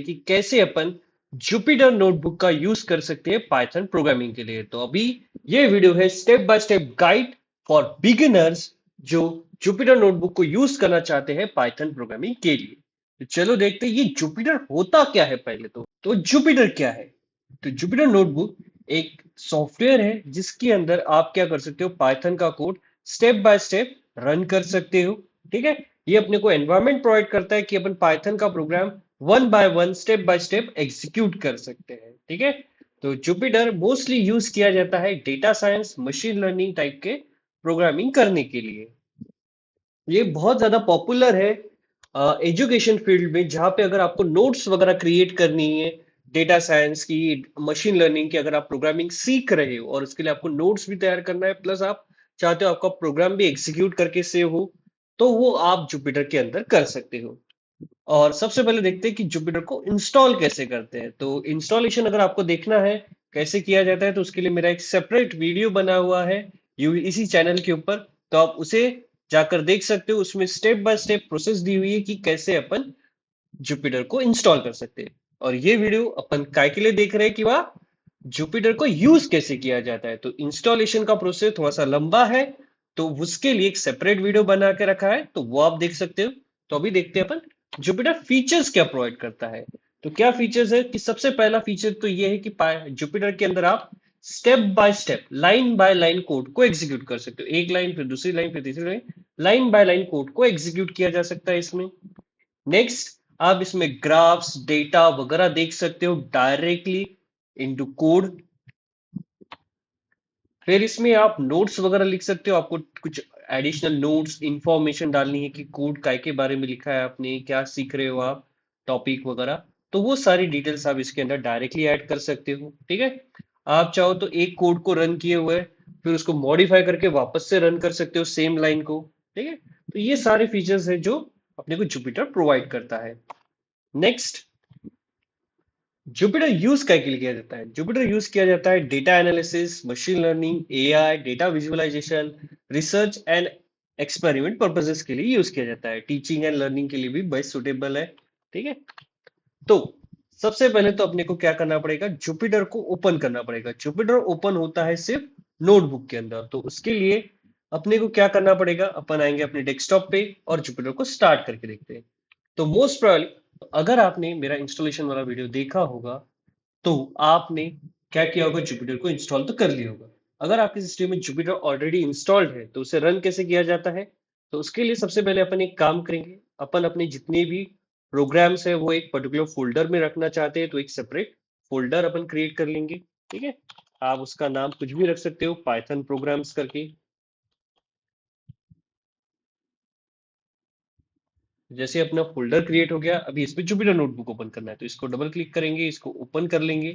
कि कैसे अपन Jupyter notebook का यूज कर सकते हैं पाइथन प्रोग्रामिंग के लिए। तो अभी ये वीडियो है step by step guide for beginners जो जुपिटर नोटबुक को यूज करना चाहते हैं पाइथन प्रोग्रामिंग के लिए। तो चलो देखते हैं ये जुपिटर होता क्या है। पहले तो जुपिटर क्या है? तो जुपिटर नोटबुक एक सॉफ्टवेयर है जिसके अंदर आप क्या कर सकते हो, पाइथन का code step by step run कर सकते हो। ठीक है, ये अपने को एनवायरनमेंट प्रोवाइड करता है कि अपन पाइथन का programme one by one step by step execute कर सकते हैं। ठीक है, तो जुपिटर मोस्टली यूज किया जाता है data science machine learning type के प्रोग्रामिंग करने के लिए। ये बहुत ज्यादा पॉपुलर है एजुकेशन फील्ड में, जहां पे अगर आपको नोट्स वगैरह क्रिएट करनी है डेटा साइंस की, मशीन लर्निंग की, अगर आप प्रोग्रामिंग सीख रहे हो और उसके लिए आपको नोट्स भी तैयार करना है, प्लस आप चाहते हो आपका प्रोग्राम भी एग्जीक्यूट करके सेव हो, तो वो आप जुपिटर के अंदर कर सकते हो। और सबसे पहले देखते हैं कि जुपिटर को इंस्टॉल कैसे करते हैं। तो इंस्टॉलेशन अगर आपको देखना है कैसे किया जाता है, तो उसके लिए मेरा एक सेपरेट वीडियो बना हुआ है इसी चैनल के ऊपर, तो आप उसे जाकर देख सकते हो। उसमें स्टेप बाय स्टेप प्रोसेस दी हुई है कि कैसे अपन जुपिटर को इंस्टॉल कर सकते हैं। और ये वीडियो अपन काय के लिए देख रहे हैं कि वह जुपिटर को यूज कैसे किया जाता है। तो इंस्टॉलेशन का प्रोसेस थोड़ा सा लंबा है, तो उसके लिए एक सेपरेट वीडियो बना के रखा है, तो वो आप देख सकते हो। तो अभी देखते हैं अपन जुपिटर फीचर्स क्या प्रोवाइड करता है। तो क्या फीचर्स है कि सबसे पहला फीचर तो ये है कि जुपिटर के अंदर आप step by step line by line code को एग्जीक्यूट कर सकते हो। एक लाइन फिर दूसरी लाइन फिर तीसरी line, line by line code को एग्जीक्यूट किया जा सकता है इसमें। नेक्स्ट, आप इसमें ग्राफ्स डेटा वगैरह देख सकते हो डायरेक्टली इनटू कोड। फिर इसमें आप नोट्स वगैरह लिख सकते हो, आपको कुछ एडिशनल नोट्स इंफॉर्मेशन डालनी है कि कोड काय के बारे में लिखा है आपने, क्या सीख रहे हो आप, टॉपिक वगैरह, तो वो सारी डिटेल्स आप इसके अंदर डायरेक्टली ऐड कर सकते हो। ठीक है, आप चाहो तो एक कोड को रन किए हुए फिर उसको मॉडिफाई करके वापस से रन कर सकते हो सेम लाइन को। ठीक है, तो ये सारे फीचर्स है जो अपने को जुपिटर प्रोवाइड करता है। नेक्स्ट, जुपिटर यूज क्या के लिए किया जाता है? जुपिटर यूज किया जाता है data analysis machine learning AI data visualization research and experiment purposes के लिए यूज किया जाता है। टीचिंग एंड लर्निंग के लिए भी बेस्ट सुटेबल है। ठीक है, तो सबसे पहले तो अपने को क्या करना पड़ेगा, जुपिटर को ओपन करना पड़ेगा। जुपिटर ओपन होता है सिर्फ नोटबुक के अंदर, तो उसके लिए अपने को क्या करना पड़ेगा, अपन आएंगे अपने डेस्कटॉप पे और जुपिटर को स्टार्ट करके देखते हैं। तो मोस्ट प्रोबेबली अगर आपने मेरा इंस्टॉलेशन वाला वीडियो देखा होगा तो आपने क्या किया होगा, जुपिटर को इंस्टॉल तो कर लिया होगा। अगर आपके सिस्टम में जुपिटर ऑलरेडी इंस्टॉल्ड है तो उसे रन कैसे किया जाता है? तो उसके लिए सबसे पहले अपन एक काम करेंगे, अपन अपने जितने भी प्रोग्राम्स है वो एक पर्टिकुलर फोल्डर में रखना चाहते हैं, तो एक सेपरेट फोल्डर अपन क्रिएट कर लेंगे। ठीक है, आप उसका नाम कुछ भी रख सकते हो पाइथन प्रोग्राम्स करके। जैसे अपना फोल्डर क्रिएट हो गया, अभी इसमें जुपिटर नोटबुक ओपन करना है, तो इसको डबल क्लिक करेंगे, इसको ओपन कर लेंगे,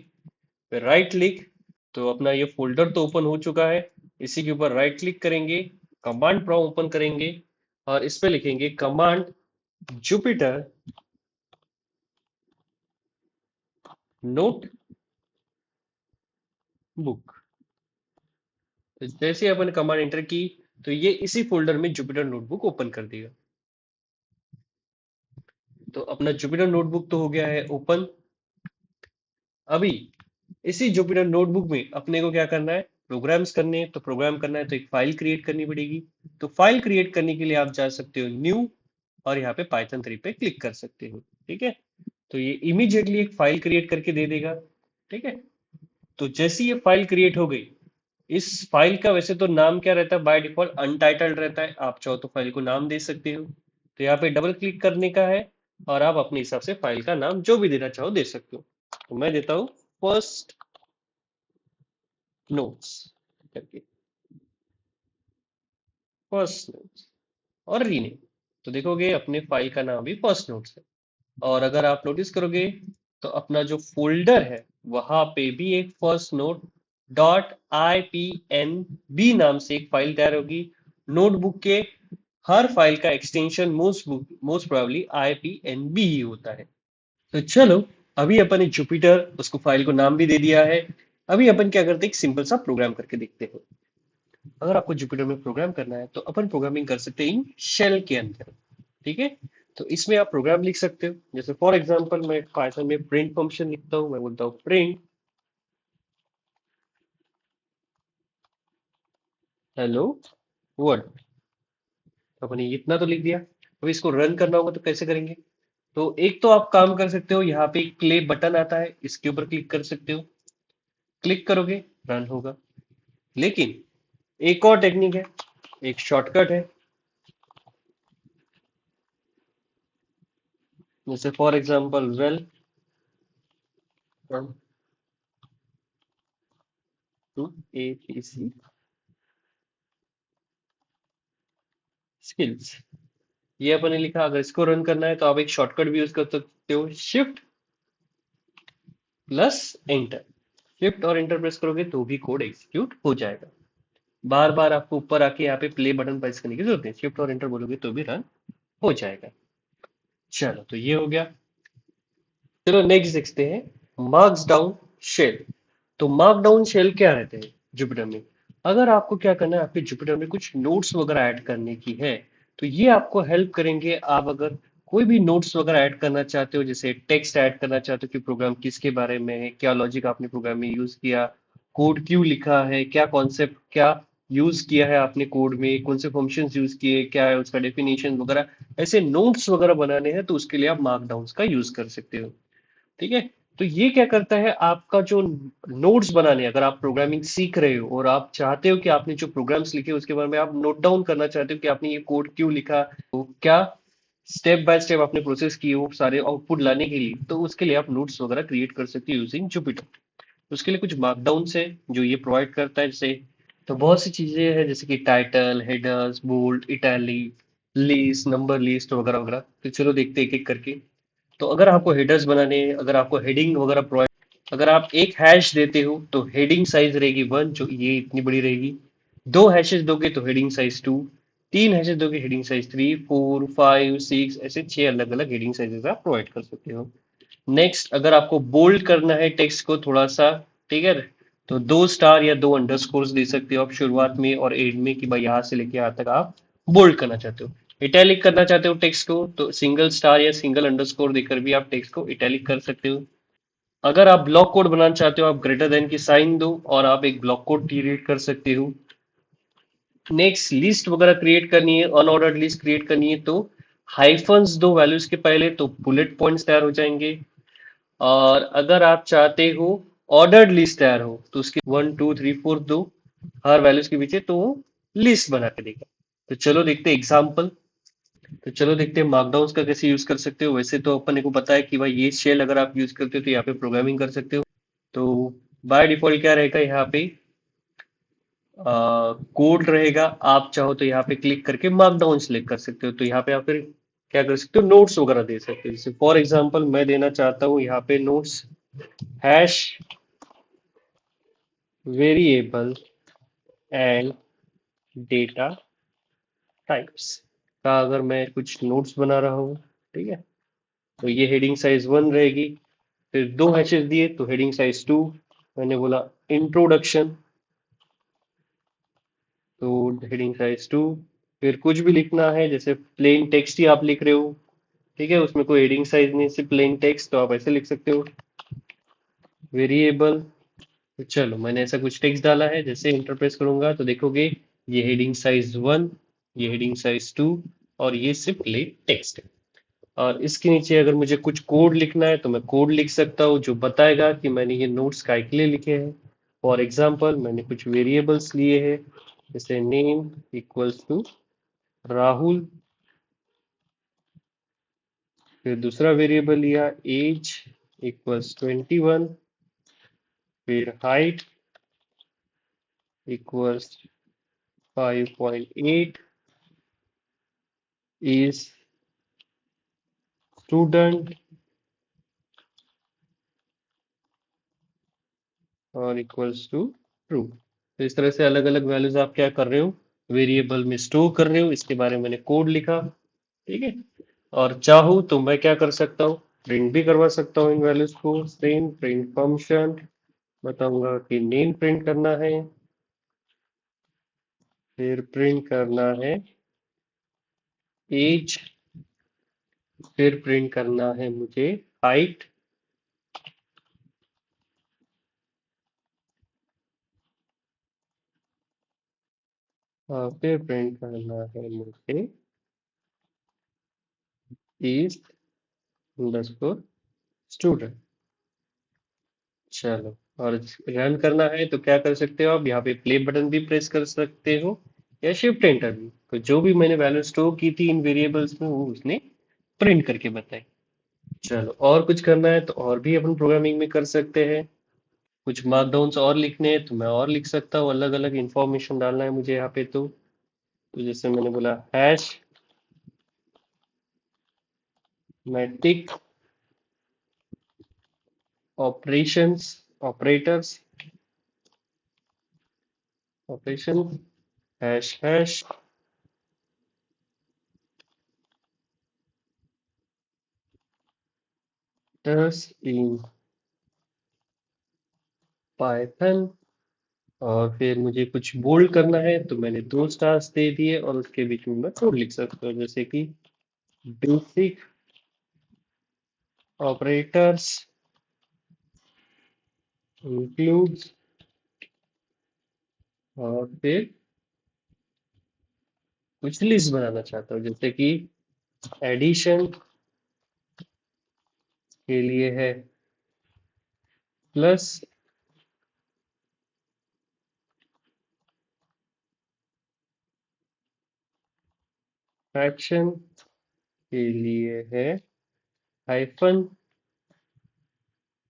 फिर राइट क्लिक। तो अपना ये फोल्डर तो ओपन हो चुका है, इसी के ऊपर राइट क्लिक करेंगे, कमांड प्रॉम्प्ट ओपन करेंगे और इस पे लिखेंगे कमांड जुपिटर नोटबुक। तो जैसे अपन कमांड एंटर की तो ये इसी फोल्डर में जुपिटर नोटबुक ओपन कर देगा। तो अपना जुपिटर नोटबुक तो हो गया है ओपन। अभी इसी जुपिटर नोटबुक में अपने को क्या करना है, प्रोग्राम्स करने हैं। तो प्रोग्राम करना है तो एक फाइल क्रिएट करनी पड़ेगी। तो फाइल क्रिएट करने के लिए आप जा सकते हो न्यू और यहाँ पे पाइथन 3 पे क्लिक कर सकते हो। ठीक है, तो ये इमीडिएटली एक फाइल क्रिएट करके दे देगा। ठीक है, तो जैसी ये फाइल क्रिएट हो गई, इस फाइल का वैसे तो नाम क्या रहता है, बाय डिफॉल्ट अनटाइटल्ड रहता है, आप चाहो तो फाइल को नाम दे सकते हो। तो यहाँ पे डबल क्लिक करने का है और आप अपने हिसाब से फाइल का नाम जो भी देना चाहो दे सकते हो। तो मैं देता हूँ फर्स्ट नोट्स करके, फर्स्ट नोट्स और रीनेम। तो देखोगे अपने फाइल का नाम भी फर्स्ट नोट्स है। और अगर आप नोटिस करोगे तो अपना जो फोल्डर है वहां पे भी एक first note dot I P N B नाम से एक फाइल तैयार होगी। नोटबुक के हर फाइल का extension most probably I P N B ही होता है। तो चलो, अभी अपन ने जुपिटर उसको फाइल को नाम भी दे दिया है। अभी अपन क्या करते हैं, एक सिंपल सा प्रोग्राम करके देखते हैं। अगर आपको जुपिटर में प्रोग्राम करना है तो अपन प्रोग्रामिंग कर सकते हैं इन शेल के अंदर। ठीक है, तो इसमें आप प्रोग्राम लिख सकते हो, जैसे फॉर एग्जांपल मैं पाइथन में प्रिंट फंक्शन लिखता हूँ। मैं बोलता हूँ प्रिंट हेलो वर्ल्ड। अपने इतना तो लिख दिया। अब इसको रन करना होगा तो कैसे करेंगे? तो एक तो आप काम कर सकते हो, यहाँ पे एक प्ले बटन आता है, इसके ऊपर क्लिक कर सकते हो। क्लिक करोगे, रन होगा। लेकिन एक और टेक्निक है, एक शॉर्टकट है। जैसे for example welcome to APC skills, ये अपने लिखा। अगर इसको रन करना है तो आप एक शॉर्टकट भी यूज कर सकते हो, शिफ्ट प्लस एंटर। शिफ्ट और एंटर प्रेस करोगे तो भी कोड एग्जीक्यूट हो जाएगा। बार बार आपको ऊपर आके यहाँ पे प्ले बटन प्रेस करने की जरूरत है, शिफ्ट और एंटर बोलोगे तो भी रन हो जाएगा। चलो, तो ये हो गया। चलो नेक्स्ट देखते हैं, मार्क्स डाउन शेल। तो मार्क डाउन शेल क्या रहते हैं जुपिटर में? अगर आपको क्या करना है, आपके जुपिटर में कुछ नोट्स वगैरह ऐड करने की है, तो ये आपको हेल्प करेंगे। आप अगर कोई भी नोट्स वगैरह ऐड करना चाहते हो, जैसे टेक्स्ट ऐड करना चाहते हो कि प्रोग्राम किसके बारे में है, क्या लॉजिक आपने प्रोग्राम में यूज किया, कोड क्यों लिखा है, क्या कॉन्सेप्ट, क्या यूज किया है आपने कोड में, कौन से फंक्शंस यूज किए, क्या है उसका डेफिनेशन वगैरह, ऐसे नोट्स वगैरह बनाने हैं तो उसके लिए आप मार्कडाउन का यूज कर सकते हो। ठीक है। तो ये क्या करता है, आपका जो नोट्स बनाने, अगर आप प्रोग्रामिंग सीख रहे हो और आप चाहते हो कि आपने जो प्रोग्राम्स लिखे उसके बारे में आप नोट डाउन करना चाहते हो कि आपने ये कोड क्यों लिखा, तो क्या स्टेप बाय स्टेप आपने प्रोसेस किए वो सारे आउटपुट लाने के लिए, तो उसके लिए आप नोट्स वगैरह क्रिएट कर सकते हो यूजिंग जुपिटर। उसके लिए कुछ मार्कडाउन्स है जो ये प्रोवाइड करता है। जैसे तो बहुत सी चीजें हैं, जैसे कि title, headers, bold, italic, list, number list वगैरह वगैरह। तो चलो देखते हैं एक एक करके। तो अगर आपको हेडर्स बनाने हैं, अगर आपको हेडिंग वगैरह प्रोवाइड, अगर आप एक हैश देते हो तो हेडिंग साइज रहेगी 1, जो ये इतनी बड़ी रहेगी। दो हैशेस दोगे तो हेडिंग साइज 2, तीन हैशेस दोगे हेडिंग साइज 3, 4, 5, 6, ऐसे 6 अलग अलग हेडिंग साइजेस आप प्रोवाइड कर सकते हो। नेक्स्ट, अगर आपको बोल्ड करना है टेक्स्ट को थोड़ा सा, ठीक है, तो 2 स्टार या 2 अंडरस्कोर्स दे सकते हो आप शुरुआत में और एंड में, कि भाई यहाँ से लेके यहाँ तक आप बोल्ड करना चाहते हो। इटैलिक करना चाहते हो टेक्स्ट को तो सिंगल स्टार या सिंगल अंडरस्कोर देकर भी आप टेक्स्ट को इटैलिक कर सकते हो। अगर आप ब्लॉक कोड बनाना चाहते हो, आप ग्रेटर देन की साइन दो और आप एक ब्लॉक कोड क्रिएट कर सकते हो। नेक्स्ट, लिस्ट वगैरह क्रिएट करनी है, अनऑर्डर्ड लिस्ट क्रिएट करनी है, तो हाइफन्स दो वैल्यूज के पहले, तो बुलेट पॉइंट्स तैयार हो जाएंगे। और अगर आप चाहते हो ऑर्डर्ड लिस्ट तैयार हो, तो उसके 1 2 3 4 दो हर वैल्यूज के पीछे, तो वो लिस्ट बना के देगा। तो चलो देखते हैं एग्जाम्पल। तो चलो देखते हैं मार्कडाउन का कैसे यूज कर सकते हो। वैसे तो अपन को पता है कि भाई ये शेल अगर आप यूज करते हो तो यहाँ पे प्रोग्रामिंग कर सकते हो। तो बाय डिफॉल्ट क्या रहेगा यहाँ पे, कोड रहेगा। आप चाहो तो यहाँ पे क्लिक करके मार्कडाउन सिलेक्ट कर सकते हो, तो यहाँ पे आप फिर क्या कर सकते हो, नोट्स वगैरह दे सकते हो। जैसे फॉर एग्जांपल मैं देना चाहता हूँ यहाँ पे notes hash variable and data types का, अगर मैं कुछ नोट्स बना रहा हूँ, ठीक है, तो ये हेडिंग साइज 1 रहेगी। फिर दो हैशेस दिए तो हेडिंग साइज 2। मैंने बोला इंट्रोडक्शन, तो हेडिंग साइज 2। फिर कुछ भी लिखना है, जैसे प्लेन टेक्स्ट ही आप लिख रहे हो, ठीक है, उसमें कोई हेडिंग साइज नहीं, सिर्फ प्लेन टेक्स्ट, तो आप ऐसे लिख सकते हो वेरिएबल। तो चलो मैंने ऐसा कुछ टेक्स्ट डाला है, जैसे इंटरप्रेस करूंगा तो देखोगे ये हेडिंग साइज 1, ये हेडिंग साइज 2, और ये सिर्फ प्लेन टेक्स्ट है। और इसके नीचे अगर मुझे कुछ कोड लिखना है तो मैं कोड लिख सकता हूँ जो बताएगा कि मैंने ये नोट्स काय के लिए लिखे हैं। फॉर एग्जाम्पल मैंने कुछ वेरिएबल्स लिए हैं, जैसे नेम इक्वल्स टू राहुल, फिर दूसरा वेरिएबल लिया एज इक्वल्स 21, फिर हाइट इक्वल्स 5.8, इज स्टूडेंट और इक्वल्स टू ट्रू। तो इस तरह से अलग अलग वैल्यूज आप क्या कर रहे हो, वेरिएबल में स्टोर कर रहे हो। इसके बारे में मैंने कोड लिखा, ठीक है। और चाहूँ तो मैं क्या कर सकता हूँ, प्रिंट भी करवा सकता हूँ इन वैल्यूज को। सेम प्रिंट फंक्शन बताऊंगा कि नेम प्रिंट करना है, फिर प्रिंट करना है एज फिर प्रिंट करना है मुझे हाइट, और फिर प्रिंट करना है मुझे इज अंडरस्कोर स्टूडेंट। चलो, और रन करना है तो क्या कर सकते हो आप, यहाँ पे प्ले बटन भी प्रेस कर सकते हो या शिफ्ट एंटर भी। तो जो भी मैंने वैल्यू स्टोर की थी इन वेरिएबल्स में वो उसने प्रिंट करके बताई। चलो, और कुछ करना है तो और भी अपन प्रोग्रामिंग में कर सकते हैं। कुछ मार्कडाउन्स और लिखने हैं तो मैं और लिख सकता हूँ, अलग अलग इंफॉर्मेशन डालना है मुझे यहाँ पे। तो जैसे मैंने बोला hash matrix operations operators operation hash hash टर्स इन पाइथन। और फिर मुझे कुछ बोल्ड करना है तो मैंने दो स्टार्स दे दिए और उसके बीच में मैं कोड लिख सकता हूँ, जैसे कि बेसिक ऑपरेटर्स इंक्लूड्स, और फिर कुछ लिस्ट बनाना चाहता हूँ, जैसे कि एडिशन के लिए है प्लस, फ्रैक्शन के लिए है हाइफन,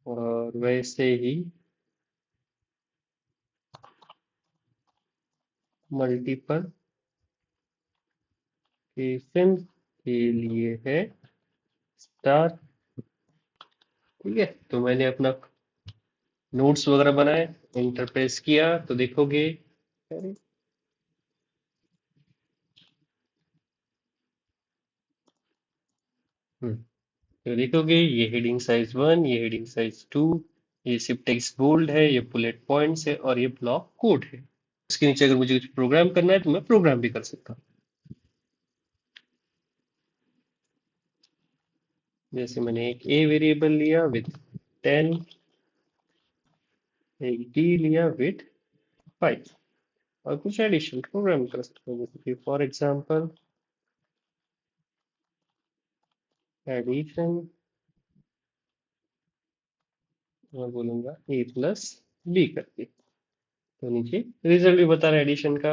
और वैसे ही मल्टीप्लिकेशन के लिए है स्टार। ठीक है, तो मैंने अपना नोट्स वगैरह बनाए, एंटर प्रेस किया तो देखोगे। अरे, हम्म, तो देखोगे ये हेडिंग साइज 1, ये हेडिंग साइज 2, ये सिर्फ टेक्स्ट बोल्ड है, ये बुलेट पॉइंट्स है और ये ब्लॉक कोड है। इसके नीचे अगर मुझे कुछ प्रोग्राम करना है तो मैं प्रोग्राम भी कर सकता हूँ। जैसे मैंने एक ए वेरिएबल लिया विथ 10, एक डी लिया विथ 5, और कुछ एडिशन प्रोग्राम कर सकते हैं, जैसे कि फॉर एग्जांपल एडिशन, मैं बोलूंगा ए प्लस बी करके। तो नीचे रिजल्ट भी बता रहा है एडिशन का।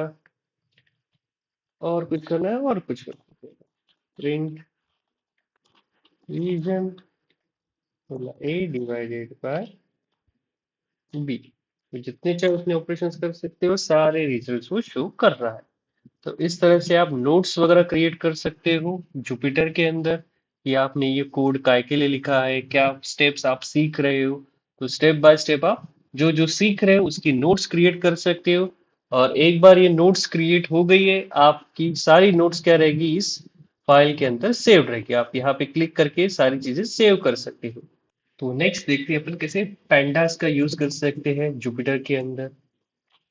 और कुछ करना है और कुछ करना है, प्रिंट रीजन बोला ए डिवाइडेड बाय बी। तो जितने चाहे उतने ऑपरेशंस कर सकते हो, सारे रिजल्ट्स वो शो कर रहा है। तो इस तरह से आप नोट्स वगैरह क्रिएट कर सकते हो जुपिटर के अंदर, कि आपने ये कोड काय के लिए लिखा है, क्या स्टेप्स आप सीख रहे हो। तो स्टेप बाय स्टेप आप जो जो सीख रहे हो उसकी नोट्स क्रिएट कर सकते हो। और एक बार ये नोट्स क्रिएट हो गई है, आपकी सारी नोट्स क्या रहेगी, इस फाइल के अंदर सेव रहेगी। आप यहाँ पे क्लिक करके सारी चीजें सेव कर सकते हो। तो नेक्स्ट देखते हैं अपन कैसे पैंडास का यूज कर सकते हैं जुपिटर के अंदर।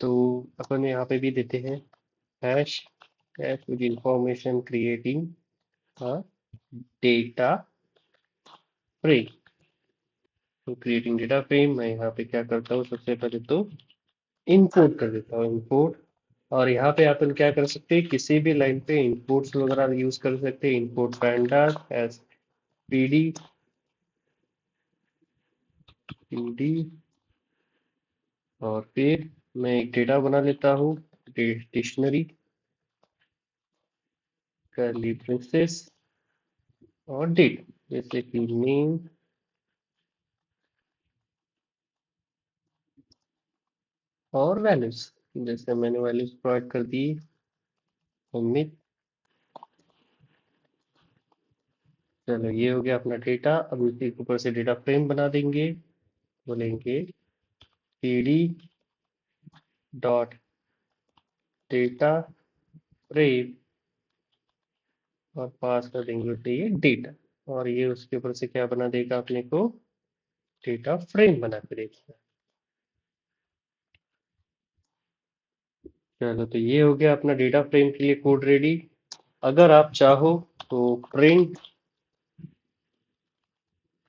तो अपन यहाँ पे भी देते हैं hash hash with information creating a data frame. तो क्रिएटिंग डेटा फ्रेम, मैं यहाँ पे क्या करता हूँ, सबसे पहले तो इंपोर्ट कर देता हूँ, इंपोर्ट। और यहाँ पे अपन क्या कर सकते हैं, किसी भी लाइन पे इंपोर्ट्स वगैरह यूज कर सकते हैं, import pandas S PD PD. और फिर मैं एक डेटा बना लेता हूँ, डिक्शनरी कर्ली ब्रेसेस और डेट, जैसे कि नेम और वैल्यूज। जैसे मैंने वैल्यूज प्रोवाइड कर दी अमित। चलो, ये हो गया अपना डेटा। अब इसी के ऊपर से डेटा फ्रेम बना देंगे, बोलेंगे pd डॉट डेटा फ्रेम, और पास कर देंगे उसे ये डेटा। और ये उसके ऊपर से क्या बना देगा अपने को, डेटा फ्रेम बना के देगा। चलो, तो ये हो गया अपना डेटा फ्रेम के लिए कोड रेडी। अगर आप चाहो तो प्रिंट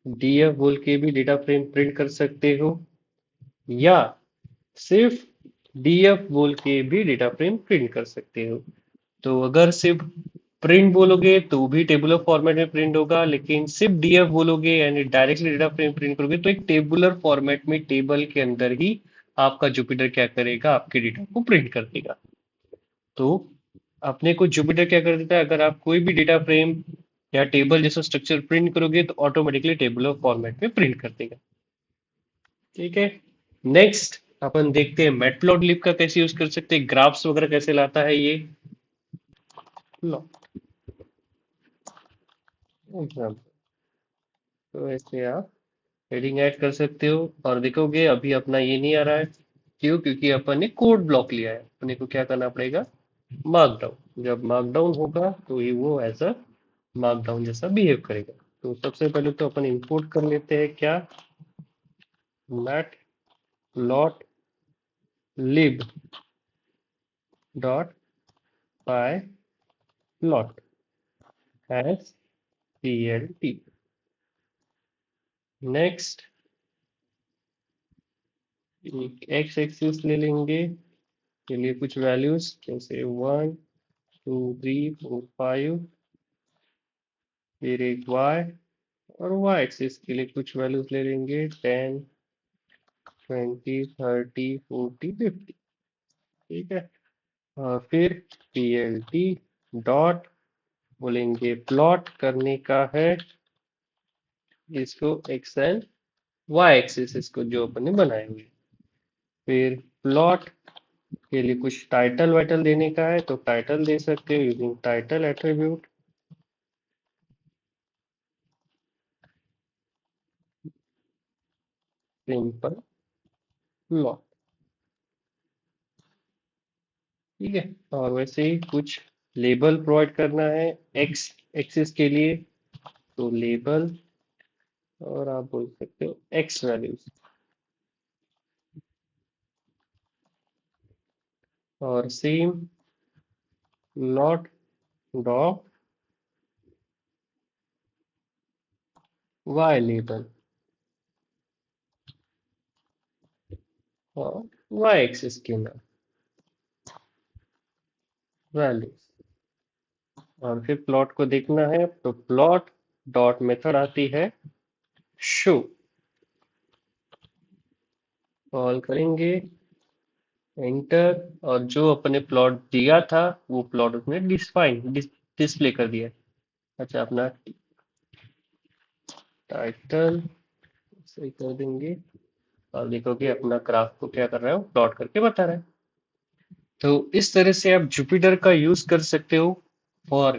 डीएफ बोल के भी डेटा फ्रेम प्रिंट कर सकते हो, या सिर्फ डीएफ बोल के भी डेटा फ्रेम प्रिंट कर सकते हो। तो अगर सिर्फ प्रिंट बोलोगे तो भी टेबुलर फॉर्मेट में प्रिंट होगा, लेकिन सिर्फ डीएफ बोलोगे यानी डायरेक्टली डेटा फ्रेम प्रिंट करोगे तो एक टेबुलर फॉर्मेट में टेबल के अंदर ही आपका जुपिटर क्या करेगा, आपके डेटा को प्रिंट कर देगा। तो अपने को जुपिटर क्या कर देता है, अगर आप कोई भी डेटा फ्रेम या टेबल जैसा स्ट्रक्चर प्रिंट करोगे तो ऑटोमेटिकली टेबुलर फॉर्मेट में प्रिंट कर देगा। ठीक है, नेक्स्ट अपन देखते हैं मैटप्लॉटलिब का कैसे यूज कर सकते हैं, ग्राफ्स वगैरह कैसे लाता है ये। लो एग्जाम्पल, तो ऐसे आप हेडिंग ऐड कर सकते हो और देखोगे अभी अपना ये नहीं आ रहा है। क्यों? क्योंकि अपन ने कोड ब्लॉक लिया है, अपने को क्या करना पड़ेगा, मार्कडाउन। जब मार्कडाउन होगा तो ये वो एज अ मार्कडाउन जैसा बिहेव करेगा। तो सबसे पहले तो अपन इंपोर्ट कर लेते हैं क्या, मैटप्लॉटलिब डॉट पाई प्लॉट एज plt। नेक्स्ट एक एक्स एक्सिस ले लेंगे के लिए कुछ वैल्यूज जैसे 1 2 3 4 5, फिर एक y, और y एक्सिस के लिए कुछ वैल्यूज ले लेंगे 10 20 30 40 50। ठीक है, और फिर plt डॉट बोलेंगे प्लॉट करने का है इसको एक्स एंड वाई एक्सिस, इसको जो अपन ने बनाए हुए। फिर प्लॉट के लिए कुछ टाइटल वाइटल देने का है तो टाइटल दे सकते हो using title attribute. Simple plot. ठीक है, और वैसे ही कुछ लेबल प्रोवाइड करना है एक्स एक्सिस के लिए, तो लेबल, और आप बोल सकते हो एक्स वैल्यूज, और same plot dot Y label और वाई एक्सिस के नाम वैल्यूज। और फिर प्लॉट को देखना है तो प्लॉट डॉट मेथड आती है शो, कॉल करेंगे एंटर, और जो अपने प्लॉट दिया था वो प्लॉट उसने डिस्प्ले कर दिया। अच्छा, अपना टाइटल सही कर देंगे और देखोगे अपना ग्राफ को क्या कर रहा है, वो प्लॉट करके बता रहा है। तो इस तरह से आप जुपिटर का यूज कर सकते हो और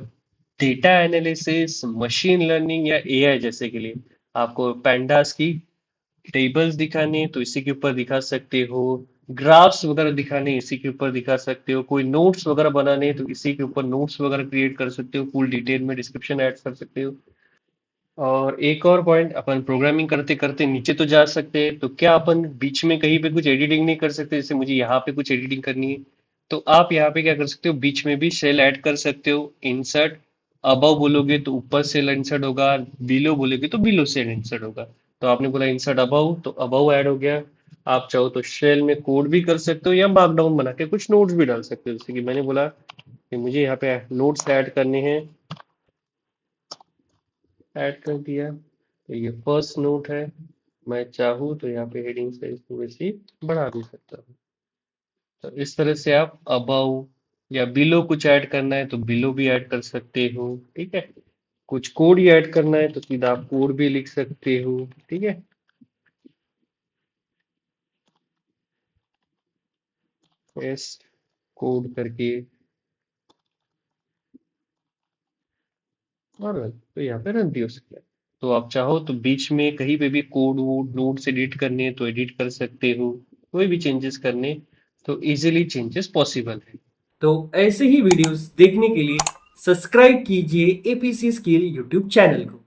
डेटा एनालिसिस, मशीन लर्निंग या एआई जैसे के लिए। आपको पैंडास की टेबल्स दिखाने हैं तो इसी के ऊपर दिखा सकते हो, ग्राफ्स वगैरह दिखाने हैं, इसी के ऊपर दिखा सकते हो, कोई नोट्स वगैरह बनाने हैं तो इसी के ऊपर नोट्स वगैरह क्रिएट कर सकते हो, फुल डिटेल में डिस्क्रिप्शन ऐड कर सकते हो। और एक और पॉइंट, अपन प्रोग्रामिंग करते करते नीचे तो जा सकते हैं, तो क्या अपन बीच में कहीं पे कुछ एडिटिंग नहीं कर सकते? जैसे मुझे यहाँ पे कुछ एडिटिंग करनी है तो आप यहाँ पे क्या कर सकते हो, बीच में भी सेल ऐड कर सकते हो। इंसर्ट अबव बोलोगे तो ऊपर सेल इंसर्ट होगा, बिलो बोलोगे तो बिलो सेल इंसर्ट होगा। तो आपने बोला इंसर्ट अबव तो अबव ऐड हो गया। आप चाहो तो शेल में कोड भी कर सकते हो या मार्कडाउन बना के कुछ नोट्स भी डाल सकते हो, जैसे कि मैंने बोला कि मुझे यहाँ पे नोट्स ऐड करने हैं, ऐड कर दिया। तो ये फर्स्ट नोट है, मैं चाहूँ तो यहाँ पे हेडिंग साइज को वैसे ही बढ़ा भी सकता हूँ। तो इस तरह से आप अबव या बिलो कुछ ऐड करना है तो बिलो भी ऐड कर सकते हो। ठीक है, कुछ कोड ही ऐड करना है तो सीधा आप कोड भी लिख सकते हो। ठीक है, पेस्ट कोड करके, और तो यहाँ पे रन भी हो सकता है। तो आप चाहो तो बीच में कहीं पे भी कोड वोड नोट्स एडिट करने हैं तो एडिट कर सकते हो, कोई भी चेंजेस करने तो इजीली चेंजेस पॉसिबल है। तो ऐसे ही वीडियोस देखने के लिए सब्सक्राइब कीजिए एपीसी स्किल यूट्यूब चैनल को।